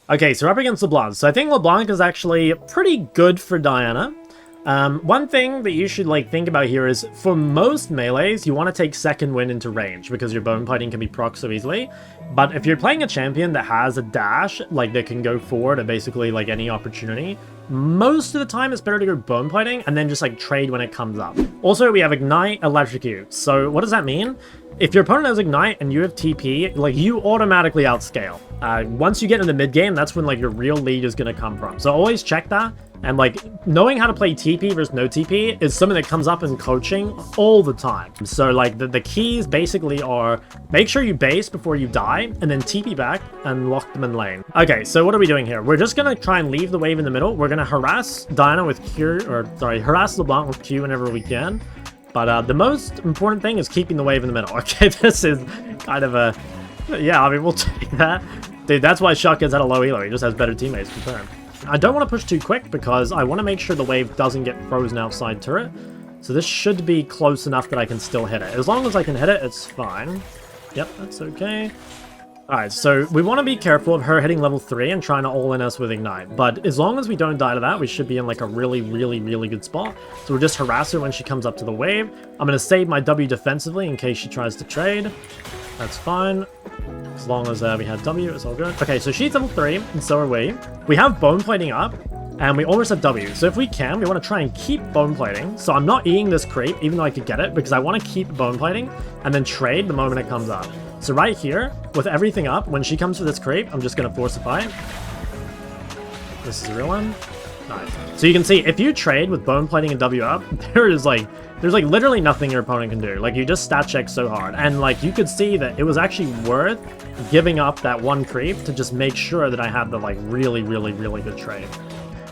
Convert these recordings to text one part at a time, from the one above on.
Okay, so we're up against LeBlanc. So I think LeBlanc is actually pretty good for Diana. One thing that you should think about here is for most melees, you want to take second wind into range because your bone fighting can be proc so easily. But if you're playing a champion that has a dash, that can go forward at basically any opportunity, most of the time it's better to go bone fighting and then just trade when it comes up. Also, we have Ignite, Electrocute. So what does that mean? If your opponent has Ignite and you have TP, you automatically outscale. Once you get in the mid game, that's when your real lead is going to come from. So always check that. And knowing how to play TP versus no TP is something that comes up in coaching all the time. So the keys basically are make sure you base before you die and then TP back and lock them in lane. Okay, so what are we doing here? We're just gonna try and leave the wave in the middle. We're gonna harass Diana with Q, harass LeBlanc with Q whenever we can. But the most important thing is keeping the wave in the middle. Okay, this is kind of a... Yeah, I mean, we'll take that. Dude, that's why Shok is at a low elo. He just has better teammates for turn. I don't want to push too quick because I want to make sure the wave doesn't get frozen outside turret. So this should be close enough that I can still hit it. As long as I can hit it, it's fine. Yep, that's okay. Alright, so we want to be careful of her hitting level 3 and trying to all-in us with Ignite. But as long as we don't die to that, we should be in a really, really, really good spot. So we'll just harass her when she comes up to the wave. I'm going to save my W defensively in case she tries to trade. That's fine. As long as we had W, it's all good. Okay, so she's level 3, and so are we. We have bone plating up, and we almost have W. So if we can, we want to try and keep bone plating. So I'm not eating this creep, even though I could get it, because I want to keep bone plating and then trade the moment it comes up. So right here, with everything up, when she comes for this creep, I'm just going to force a fight. This is a real one. Nice. So you can see, if you trade with bone plating and W up, there's literally nothing your opponent can do. You just stat check so hard. And you could see that it was actually worth giving up that one creep to just make sure that I had the really, really, really good trade.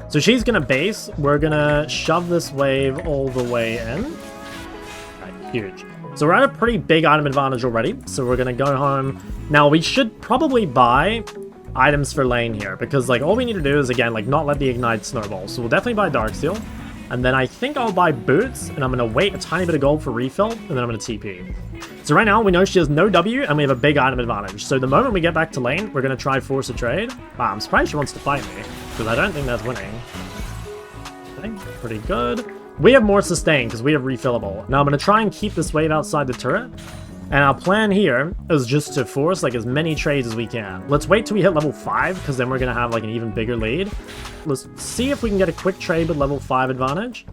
So she's gonna base. We're gonna shove this wave all the way in. Right, huge. So we're at a pretty big item advantage already. So we're gonna go home. Now we should probably buy items for lane here because all we need to do is again not let the Ignite snowball. So we'll definitely buy Darksteel. And then I think I'll buy boots, and I'm going to wait a tiny bit of gold for refill, and then I'm going to TP. So right now, we know she has no W, and we have a big item advantage. So the moment we get back to lane, we're going to try force a trade. Wow, I'm surprised she wants to fight me, because I don't think that's winning. Okay, pretty good. We have more sustain, because we have refillable. Now I'm going to try and keep this wave outside the turret. And our plan here is just to force as many trades as we can. Let's wait till we hit level 5, because then we're going to have an even bigger lead. Let's see if we can get a quick trade with level 5 advantage.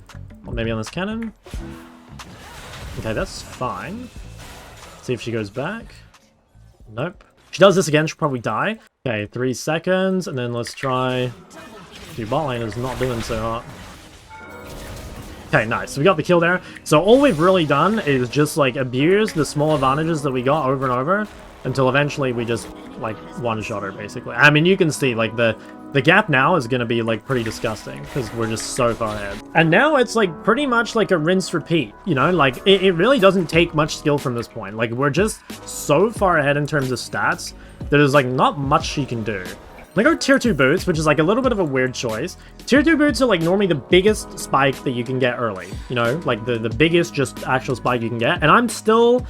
Or maybe on this cannon. Okay, that's fine. See if she goes back. Nope. If she does this again, she'll probably die. Okay, 3 seconds, and then let's try... Dude, bot lane is not doing so hot. Okay, nice. So we got the kill there. So all we've really done is just abuse the small advantages that we got over and over until eventually we just one-shot her basically. I mean, you can see the gap now is going to be pretty disgusting because we're just so far ahead. And now it's pretty much a rinse repeat, you know, it really doesn't take much skill from this point. We're just so far ahead in terms of stats that there's not much she can do. I'm gonna go tier 2 boots, which is a little bit of a weird choice. Tier 2 boots are normally the biggest spike that you can get early. You know, the biggest just actual spike you can get. And I still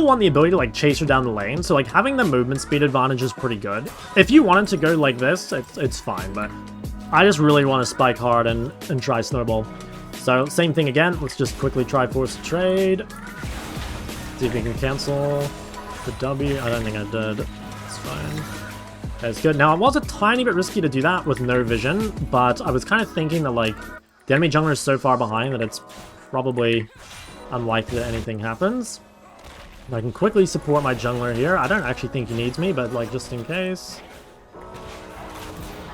want the ability to chase her down the lane. So having the movement speed advantage is pretty good. If you wanted to go like this, it's fine. But I just really want to spike hard and try snowball. So same thing again. Let's just quickly try force a trade. See if we can cancel the W. I don't think I did. It's fine. That's good. Now, it was a tiny bit risky to do that with no vision, but I was kind of thinking that, the enemy jungler is so far behind that it's probably unlikely that anything happens. I can quickly support my jungler here. I don't actually think he needs me, but, just in case.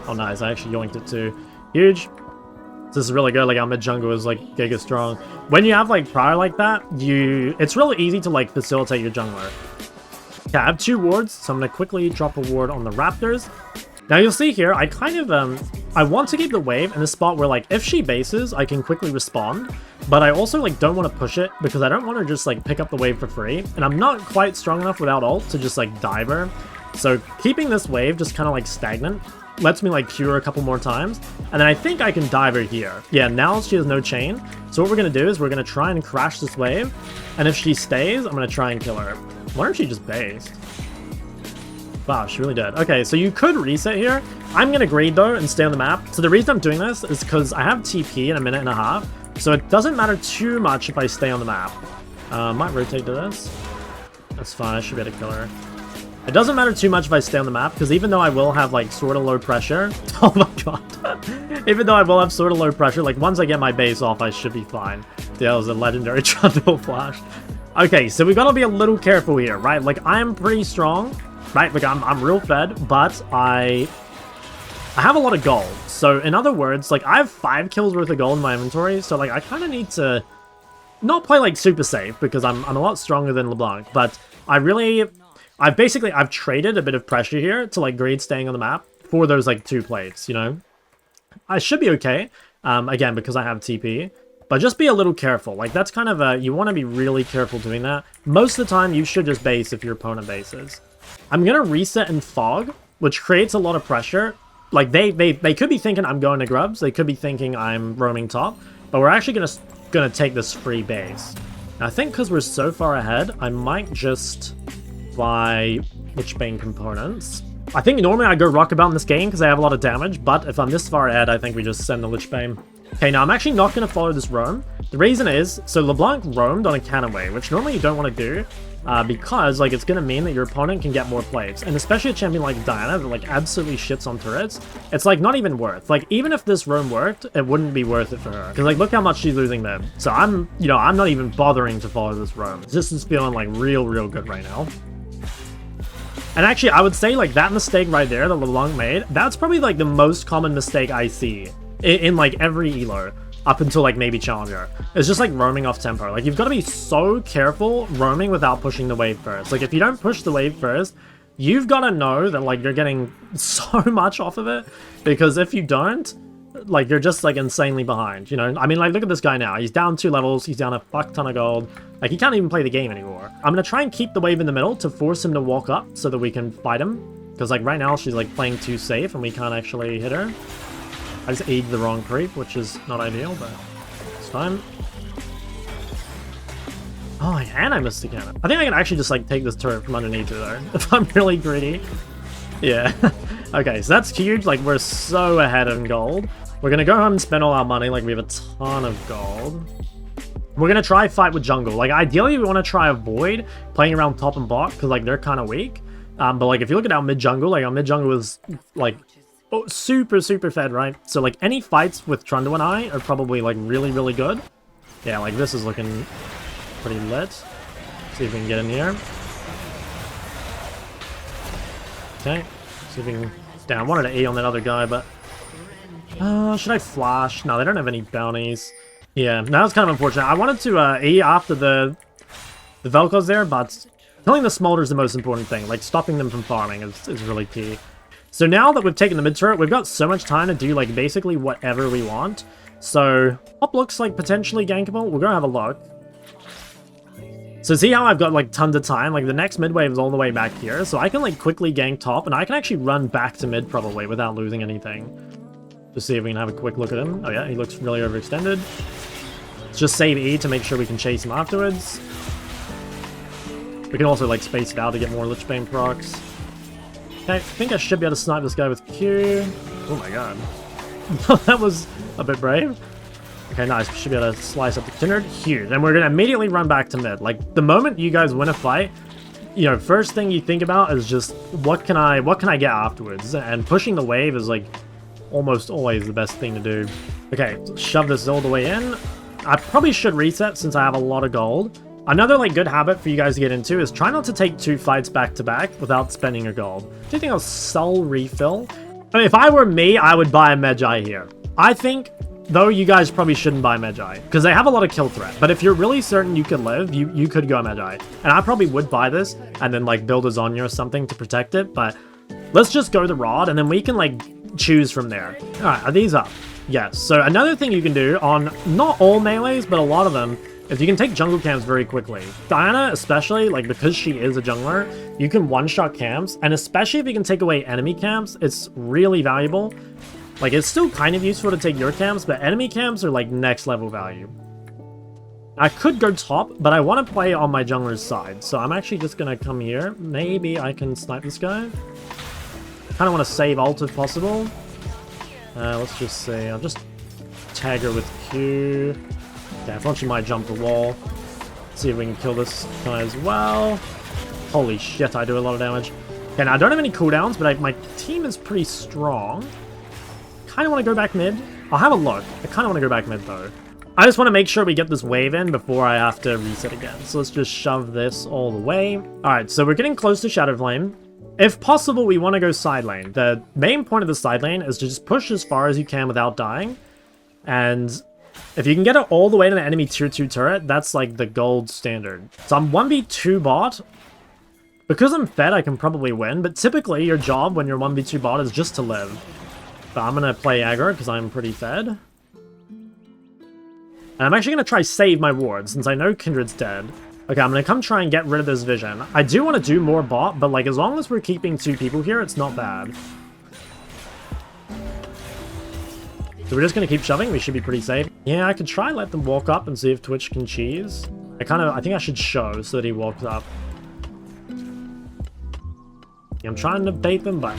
Oh, nice. I actually yoinked it too. Huge. This is really good. Our mid jungle is, giga strong. When you have, prior like that, it's really easy to, facilitate your jungler. Okay, I have 2 wards, so I'm going to quickly drop a ward on the Raptors. Now you'll see here, I kind of, I want to keep the wave in a spot where, if she bases, I can quickly respond. But I also, don't want to push it, because I don't want to just, pick up the wave for free. And I'm not quite strong enough without ult to just, dive her. So keeping this wave just kind of, stagnant lets me, Q her a couple more times. And then I think I can dive her here. Yeah, now she has no chain. So what we're going to do is we're going to try and crash this wave. And if she stays, I'm going to try and kill her. Why aren't she just based? Wow, she really did. Okay, so you could reset here. I'm gonna greed though and stay on the map. So the reason I'm doing this is because I have TP in a minute and a half. So it doesn't matter too much if I stay on the map. Might rotate to this. That's fine, I should be able to kill her. It doesn't matter too much if I stay on the map, because even though I will have, like, sort of low pressure... Oh my god. Even though I will have sort of low pressure, like, once I get my base off, I should be fine. Yeah, that was a legendary Trundle flash. Okay, so we gotta be a little careful here, right? Like, I'm pretty strong, right? Like, I'm real fed, but I have a lot of gold. So, in other words, like, I have 5 kills worth of gold in my inventory, so, like, I kind of need to not play, like, super safe, because I'm a lot stronger than LeBlanc, but I've traded a bit of pressure here to, like, greed staying on the map for those, like, 2 plates, you know? I should be okay, again, because I have TP, but just be a little careful. Like, that's kind of you want to be really careful doing that. Most of the time, you should just base if your opponent bases. I'm going to reset in Fog, which creates a lot of pressure. Like, they could be thinking I'm going to Grubs, they could be thinking I'm roaming top, but we're actually gonna take this free base. Now, I think because we're so far ahead, I might just buy Lichbane components. I think normally I go Rockabout in this game because I have a lot of damage, but if I'm this far ahead, I think we just send the Lichbane. Okay, now I'm actually not going to follow this roam. The reason is, so LeBlanc roamed on a Canaway, which normally you don't want to do, because, like, it's going to mean that your opponent can get more plays. And especially a champion like Diana that, like, absolutely shits on turrets, it's, like, not even worth. Like, even if this roam worked, it wouldn't be worth it for her. Because, like, look how much she's losing mid. So I'm not even bothering to follow this roam. This is feeling, like, real good right now. And actually, I would say, like, that mistake right there that LeBlanc made, that's probably, like, the most common mistake I see in like, every elo, up until, like, maybe Challenger. It's just, like, roaming off tempo. Like, you've got to be so careful roaming without pushing the wave first. Like, if you don't push the wave first, you've got to know that, like, you're getting so much off of it, because if you don't, like, you're just, like, insanely behind, you know? I mean, like, look at this guy now. He's down 2 levels, he's down a fuck ton of gold. Like, he can't even play the game anymore. I'm gonna try and keep the wave in the middle to force him to walk up so that we can fight him. Because, like, right now she's, like, playing too safe and we can't actually hit her. I just egged the wrong creep, which is not ideal, but it's fine. Oh, and I missed again. I think I can actually just, like, take this turret from underneath her, though, if I'm really greedy. Yeah. Okay, so that's huge. Like, we're so ahead in gold. We're gonna go home and spend all our money. Like, we have a ton of gold. We're gonna try fight with jungle. Like, ideally, we want to try avoid playing around top and bot, because, like, they're kind of weak. But, like, if you look at our mid jungle, like, our mid jungle is, like, super fed, right? So, like, any fights with Trundle and I are probably, like, really good. Yeah, like, this is looking pretty lit. See if we can get in here. Okay. See if we can... Damn, I wanted to E on that other guy, but... should I flash? No, they don't have any bounties. Yeah, that was kind of unfortunate. I wanted to E after the Vel'Koz there, but killing the Smolder is the most important thing. Like, stopping them from farming is really key. So now that we've taken the mid turret, we've got so much time to do, like, basically whatever we want. So, top looks like potentially gankable. We're gonna have a look. So see how I've got, like, tons of time? Like, the next mid wave is all the way back here, so I can, like, quickly gank top, and I can actually run back to mid probably without losing anything. Just see if we can have a quick look at him. Oh yeah, he looks really overextended. Let's just save E to make sure we can chase him afterwards. We can also, like, space it out to get more Lichbane procs. Okay, I think I should be able to snipe this guy with Q. Oh my god. That was a bit brave. Okay, nice. We should be able to slice up the Kindred. Huge. And we're going to immediately run back to mid. Like, the moment you guys win a fight, you know, first thing you think about is just, what can I get afterwards? And pushing the wave is, like, almost always the best thing to do. Okay, shove this all the way in. I probably should reset since I have a lot of gold. Another, like, good habit for you guys to get into is try not to take 2 fights back to back without spending your gold. Do you think I'll sell refill? I mean, if I were me, I would buy a Magi here. I think, though, you guys probably shouldn't buy Magi because they have a lot of kill threat. But if you're really certain you can live, you could go Magi. And I probably would buy this and then, like, build a Zonya or something to protect it. But let's just go the Rod and then we can, like, choose from there. All right, are these up? Yes. So another thing you can do on not all melees, but a lot of them, is you can take jungle camps very quickly. Diana, especially, like, because she is a jungler, you can one-shot camps, and especially if you can take away enemy camps, it's really valuable. Like, it's still kind of useful to take your camps, but enemy camps are, like, next level value. I could go top, but I want to play on my jungler's side. So I'm actually just going to come here. Maybe I can snipe this guy. Kind of want to save ult if possible. Let's just see. I'll just tag her with Q. Okay, I thought she might jump the wall. See if we can kill this guy as well. Holy shit, I do a lot of damage. Okay, now I don't have any cooldowns, but my team is pretty strong. Kind of want to go back mid. I'll have a look. I kind of want to go back mid, though. I just want to make sure we get this wave in before I have to reset again. So let's just shove this all the way. Alright, so we're getting close to Shadow Flame. If possible, we want to go side lane. The main point of the side lane is to just push as far as you can without dying. And if you can get it all the way to the enemy tier 2 turret, that's like the gold standard. So I'm 1v2 bot. Because I'm fed, I can probably win. But typically, your job when you're 1v2 bot is just to live. But I'm going to play aggro because I'm pretty fed. And I'm actually going to try save my ward, since I know Kindred's dead. Okay, I'm going to come try and get rid of this vision. I do want to do more bot, but like as long as we're keeping 2 people here, it's not bad. So we're just going to keep shoving. We should be pretty safe. Yeah, I could try and let them walk up and see if Twitch can cheese. I think I should show so that he walks up. Yeah, I'm trying to bait them, but...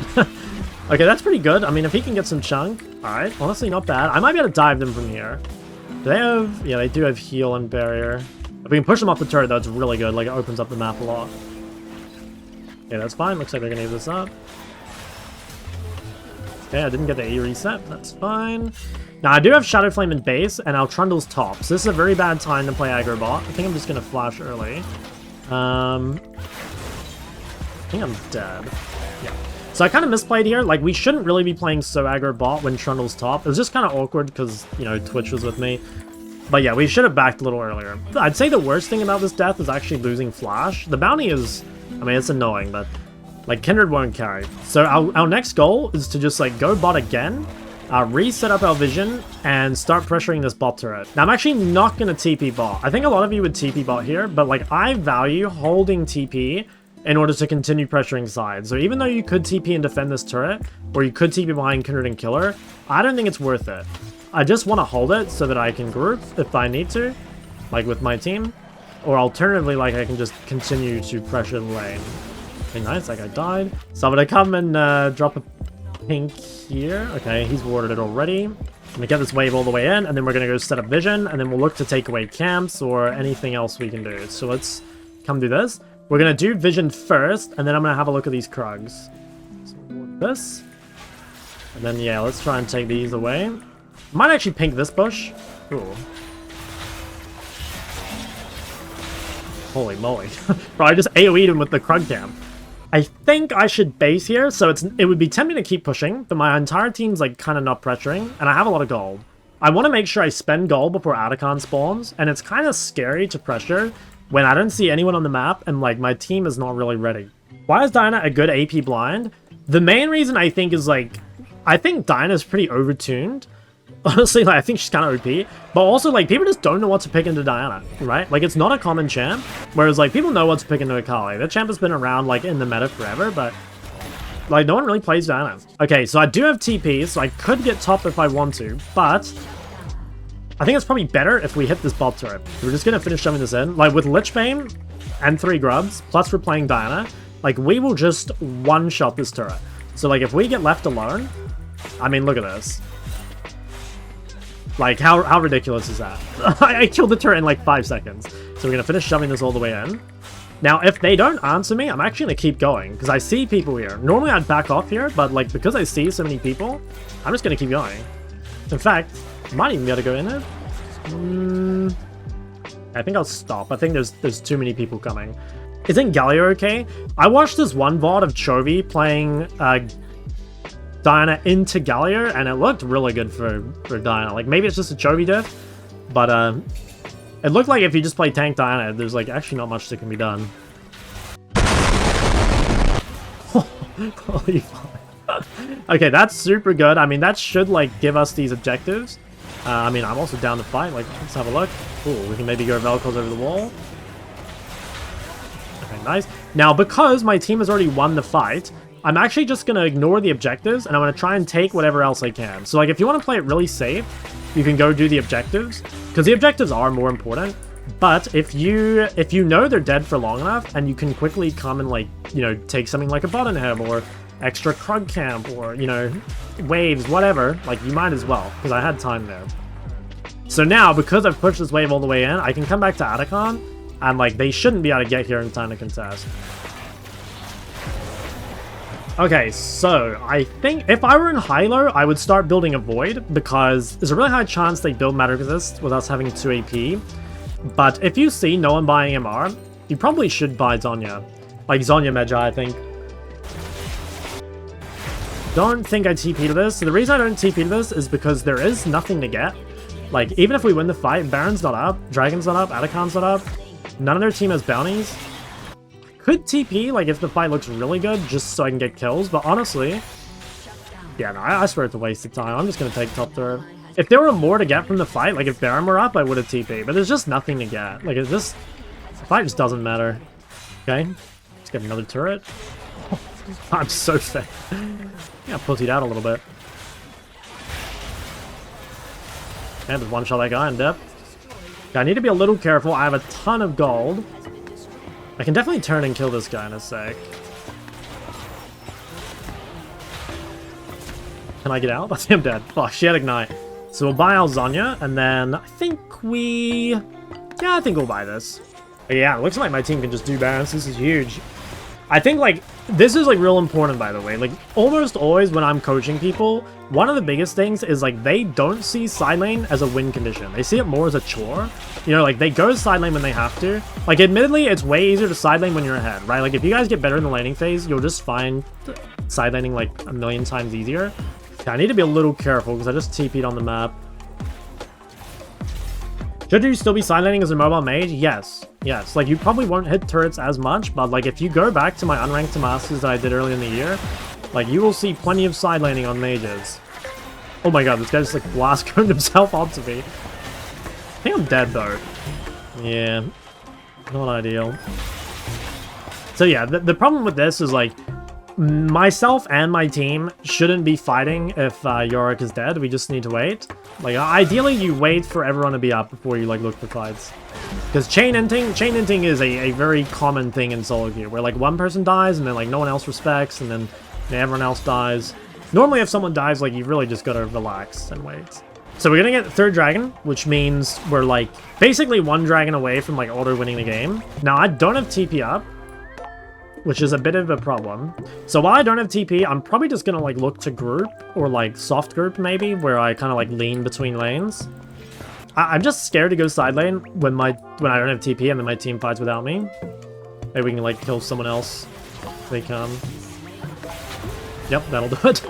Okay, that's pretty good. I mean, if he can get some chunk. Alright, honestly, not bad. I might be able to dive them from here. Do they have... Yeah, they do have heal and barrier. If we can push them off the turret, though, it's really good. Like, it opens up the map a lot. Yeah, that's fine. Looks like they're gonna use this up. Okay, I didn't get the E reset. That's fine. Now, I do have Shadow Flame in base, and our Trundle's top. So this is a very bad time to play aggro bot. I think I'm just gonna flash early. I think I'm dead. Yeah. So I kind of misplayed here. Like, we shouldn't really be playing so aggro bot when Trundle's top. It was just kind of awkward because, you know, Twitch was with me. But yeah, we should have backed a little earlier. I'd say the worst thing about this death is actually losing Flash. The bounty is... I mean, it's annoying, but... Like, Kindred won't carry. So our next goal is to just, like, go bot again, reset up our vision, and start pressuring this bot turret. Now, I'm actually not going to TP bot. I think a lot of you would TP bot here, but, like, I value holding TP in order to continue pressuring sides. So even though you could TP and defend this turret, or you could TP behind Kindred and Killer, I don't think it's worth it. I just want to hold it so that I can group if I need to, like with my team. Or alternatively, like I can just continue to pressure the lane. Okay, nice, that guy died. So I'm going to come and drop a pink here. Okay, he's warded it already. I'm going to get this wave all the way in, and then we're going to go set up vision, and then we'll look to take away camps or anything else we can do. So let's come do this. We're going to do vision first, and then I'm going to have a look at these Krugs. So ward this. And then, yeah, let's try and take these away. Might actually pink this bush. Ooh. Holy moly. Bro, I just AoE'd him with the Krug camp. I think I should base here, so it would be tempting to keep pushing, but my entire team's like kind of not pressuring, and I have a lot of gold. I want to make sure I spend gold before Atacon spawns, and it's kind of scary to pressure when I don't see anyone on the map, and like my team is not really ready. Why is Diana a good AP blind? The main reason I think is like, I think Diana's pretty overtuned. Honestly, like, I think she's kind of OP, but also, like, people just don't know what to pick into Diana, right? Like, it's not a common champ, whereas, like, people know what to pick into Akali. The champ has been around, like, in the meta forever, but, like, no one really plays Diana. Okay, so I do have TP, so I could get top if I want to, but I think it's probably better if we hit this bot turret. We're just gonna finish shoving this in. Like, with Lich Bane and 3 grubs, plus we're playing Diana, like, we will just one-shot this turret. So, like, if we get left alone, I mean, look at this. Like, how ridiculous is that? I killed the turret in like 5 seconds. So we're going to finish shoving this all the way in. Now, if they don't answer me, I'm actually going to keep going. Because I see people here. Normally, I'd back off here. But, like, because I see so many people, I'm just going to keep going. In fact, I might even be able to go in there. I think I'll stop. I think there's too many people coming. Isn't Galio okay? I watched this one VOD of Chovy playing... Diana into Galio, and it looked really good for Diana. Like, maybe it's just a Chovy diff, but it looked like if you just play tank Diana, there's like actually not much that can be done. Holy fuck. Okay, that's super good. I mean, that should like give us these objectives. I mean, I'm also down to fight. Like, let's have a look. Ooh, we can maybe go Velcros over the wall. Okay, nice. Now, because my team has already won the fight, I'm actually just going to ignore the objectives, and I'm going to try and take whatever else I can. So, like, if you want to play it really safe, you can go do the objectives, because the objectives are more important. But if you know they're dead for long enough, and you can quickly come and, like, you know, take something like a button him or extra Krug camp or, you know, waves, whatever, like, you might as well, because I had time there. So now, because I've pushed this wave all the way in, I can come back to Atacon, and, like, they shouldn't be able to get here in time to contest. Okay, so I think if I were in high-low, I would start building a Void, because there's a really high chance they build Matter Resist with us having 2 AP. But if you see no one buying MR, you probably should buy Zhonya. Like Zhonya Medjay, I think. Don't think I TP to this. So the reason I don't TP to this is because there is nothing to get. Like, even if we win the fight, Baron's not up, Dragon's not up, Atacon's not up. None of their team has bounties. Could TP, like, if the fight looks really good, just so I can get kills, but honestly... Yeah, no, I swear it's a waste of time. I'm just gonna take top turret. If there were more to get from the fight, like if Baron were up, I would have TP, but there's just nothing to get. Like, it's just... The fight just doesn't matter. Okay, let's get another turret. I'm so fat. Yeah, puttied out a little bit. And just one-shot that guy in depth. Okay, I need to be a little careful. I have a ton of gold. I can definitely turn and kill this guy in a sec. Can I get out? I think I'm dead. Fuck, she had Ignite. So we'll buy our Zhonya, and then I think we... Yeah, I think we'll buy this. But yeah, it looks like my team can just do Barons. This is huge. I think, like, this is, like, real important, by the way. Like, almost always when I'm coaching people, one of the biggest things is, like, they don't see side lane as a win condition. They see it more as a chore. You know, like, they go side lane when they have to. Like, admittedly, it's way easier to side lane when you're ahead, right? Like, if you guys get better in the laning phase, you'll just find side laning, like, a million times easier. Okay, I need to be a little careful, because I just TP'd on the map. Should you still be side laning as a mobile mage? Yes. Yes. Like, you probably won't hit turrets as much, but, like, if you go back to my unranked to masters that I did earlier in the year, like, you will see plenty of side laning on mages. Oh my god, this guy just, like, blast coned himself onto me. I think I'm dead, though. Yeah. Not ideal. So, yeah, the problem with this is, like, myself and my team shouldn't be fighting if Yorick is dead. We just need to wait. Like, ideally, you wait for everyone to be up before you, like, look for fights. Because chain inting is a very common thing in solo queue, where, like, one person dies, and then, like, no one else respects, and then everyone else dies. Normally, if someone dies, like, you really just gotta relax and wait. So we're gonna get the third dragon, which means we're, like, basically one dragon away from, like, auto-winning the game. Now, I don't have TP up, which is a bit of a problem. So while I don't have TP, I'm probably just gonna, like, look to group, or, like, soft group, maybe, where I kind of, like, lean between lanes. I'm just scared to go side lane when I don't have TP and then my team fights without me. Maybe we can, like, kill someone else if they come. Yep, that'll do it.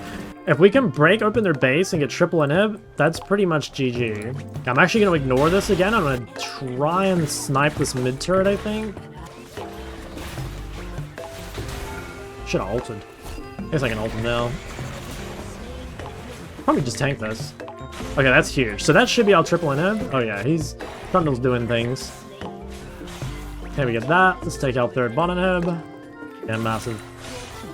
If we can break open their base and get triple inhib, that's pretty much GG. I'm actually going to ignore this again. I'm going to try and snipe this mid turret, I think. Should have ulted. I guess I can ult him now. Probably just tank this. Okay, that's huge. So that should be our triple inhib. Oh yeah, Trundle's doing things. Okay, we get that. Let's take out third bot inhib. Yeah, massive.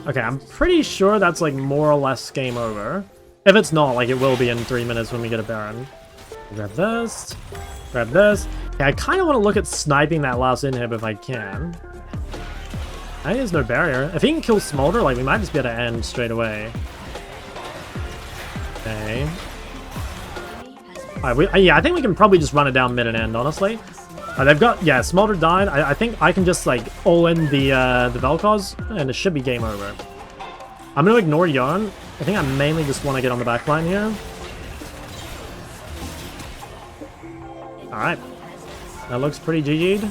Okay, I'm pretty sure that's, like, more or less game over. If it's not, like, it will be in 3 minutes when we get a Baron. Grab this. Grab this. Okay, I kind of want to look at sniping that last inhib if I can. I think there's no barrier. If he can kill Smolder, like, we might just be able to end straight away. Okay. Alright, yeah, I think we can probably just run it down mid and end, honestly. They've got, yeah, Smolder died. I think I can just, like, all in the Vel'Koz, and it should be game over. I'm going to ignore Yarn. I think I mainly just want to get on the back line here. Alright. That looks pretty GG'd.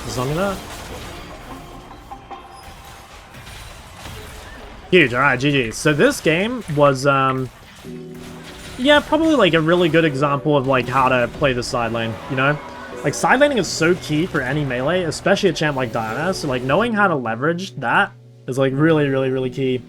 Just on that. Huge, alright, GG. So this game was, yeah, probably, like, a really good example of, like, how to play the side lane, you know? Like, side laning is so key for any melee, especially a champ like Diana, so, like, knowing how to leverage that is, like, really, really, really key.